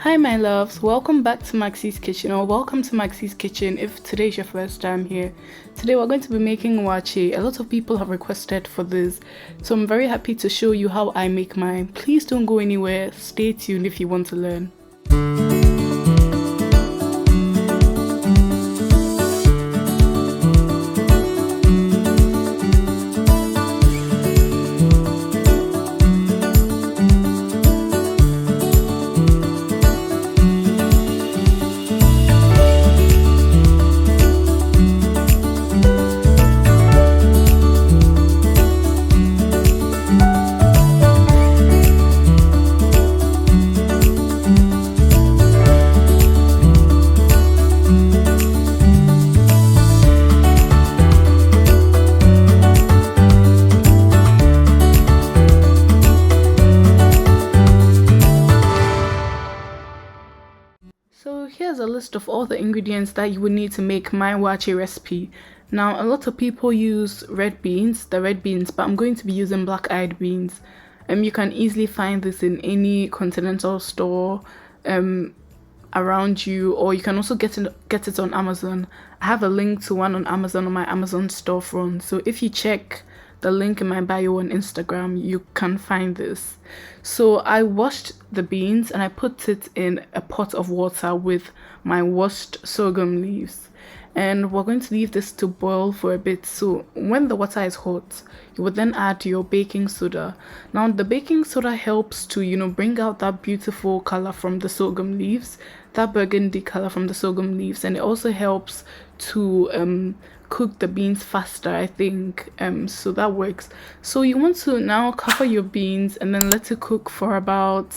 Hi my loves, welcome back to Maxie's Kitchen, or welcome to Maxie's Kitchen if today's your first time here. Today we're going to be making waakye. A lot of people have requested for this, so I'm very happy to show you how I make mine. Please don't go anywhere, stay tuned if you want to learn. So here's a list of all the ingredients that you would need to make my waakye recipe. Now a lot of people use the red beans, but I'm going to be using black-eyed beans. You can easily find this in any continental store around you, or you can also get it on Amazon. I have a link to one on Amazon on my Amazon storefront, so if you check the link in my bio on Instagram, you can find this. So I washed the beans and I put it in a pot of water with my washed sorghum leaves, and we're going to leave this to boil for a bit. So when the water is hot, you would then add your baking soda. Now the baking soda helps to bring out that beautiful color from the sorghum leaves, that burgundy color from the sorghum leaves, and it also helps to cook the beans faster, I think. So that works. So you want to now cover your beans and then let it cook for about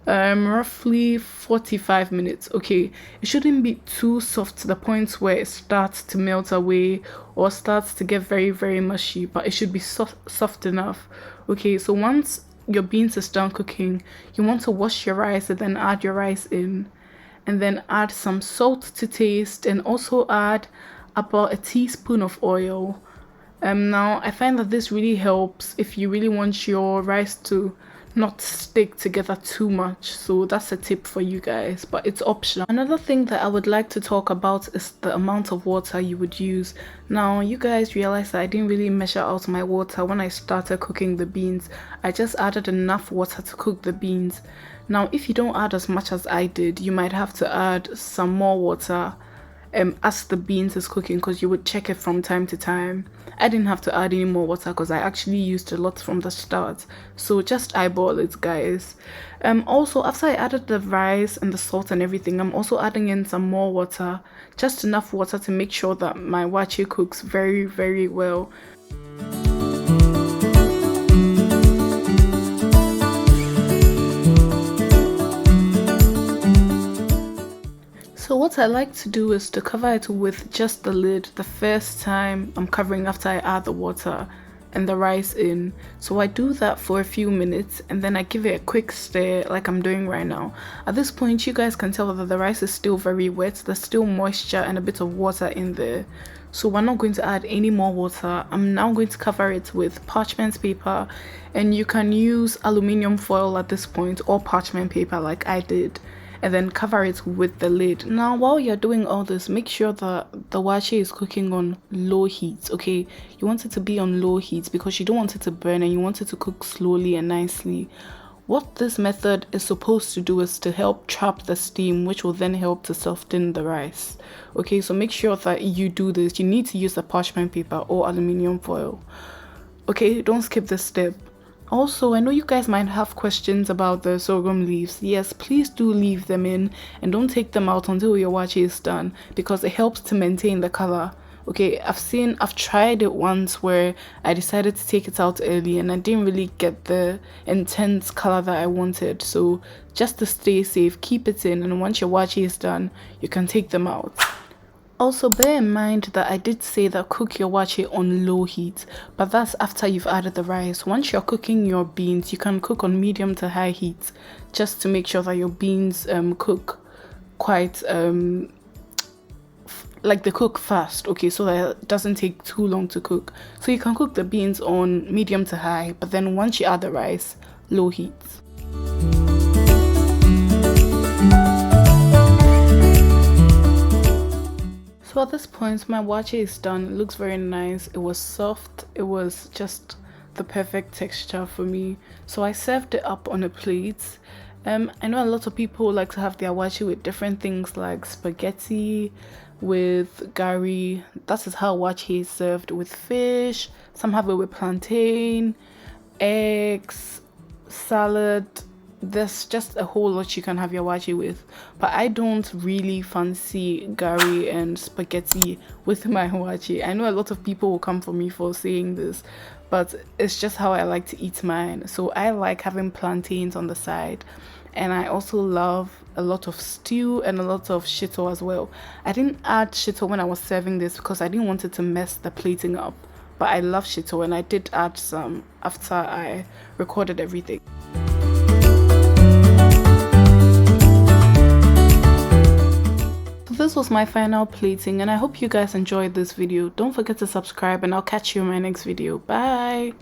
roughly 45 minutes. Okay, it shouldn't be too soft to the point where it starts to melt away or starts to get very, very mushy, but it should be soft enough. Okay, so once your beans is done cooking, you want to wash your rice and then add your rice in, and then add some salt to taste, and also add about a teaspoon of oil. Now I find that this really helps if you really want your rice to not stick together too much, so that's a tip for you guys, but it's optional. Another thing that I would like to talk about is the amount of water you would use. Now you guys realize that I didn't really measure out my water when I started cooking the beans. I just added enough water to cook the beans. Now if you don't add as much as I did, you might have to add some more water as the beans is cooking, because you would check it from time to time. I didn't have to add any more water because I actually used a lot from the start, so just eyeball it, guys. Also after I added the rice and the salt and everything, I'm also adding in some more water, just enough water to make sure that my waakye cooks very, very well. So what I like to do is to cover it with just the lid the first time I'm covering after I add the water and the rice in. So I do that for a few minutes and then I give it a quick stir like I'm doing right now. At this point you guys can tell that the rice is still very wet. There's still moisture and a bit of water in there. So we're not going to add any more water. I'm now going to cover it with parchment paper, and you can use aluminium foil at this point or parchment paper like I did, and then cover it with the lid. Now while you're doing all this, make sure that the waakye is cooking on low heat. Okay, you want it to be on low heat because you don't want it to burn and you want it to cook slowly and nicely. What this method is supposed to do is to help trap the steam, which will then help to soften the rice. Okay, so make sure that you do this. You need to use the parchment paper or aluminium foil. Okay, don't skip this step. Also, I know you guys might have questions about the sorghum leaves. Yes, please do leave them in and don't take them out until your waakye is done, because it helps to maintain the color. Okay, I've tried it once where I decided to take it out early and I didn't really get the intense color that I wanted. So just to stay safe, keep it in, and once your waakye is done, you can take them out. Also bear in mind that I did say that cook your waakye on low heat, but that's after you've added the rice. Once you're cooking your beans, you can cook on medium to high heat, just to make sure that your beans cook quite like they cook fast, okay, so that it doesn't take too long to cook. So you can cook the beans on medium to high, but then once you add the rice, low heat. So at this point, my waakye is done. It looks very nice. It was soft. It was just the perfect texture for me. So I served it up on a plate. I know a lot of people like to have their waakye with different things like spaghetti, with gari. That is how waakye is served, with fish. Some have it with plantain, eggs, salad. There's just a whole lot you can have your waakye with, but I don't really fancy gari and spaghetti with my waakye. I know a lot of people will come for me for saying this, but it's just how I like to eat mine. So I like having plantains on the side, and I also love a lot of stew and a lot of shito as well. I didn't add shito when I was serving this because I didn't want it to mess the plating up, but I love shito, and I did add some after I recorded everything. This was my final plating, and I hope you guys enjoyed this video. Don't forget to subscribe, and I'll catch you in my next video. Bye.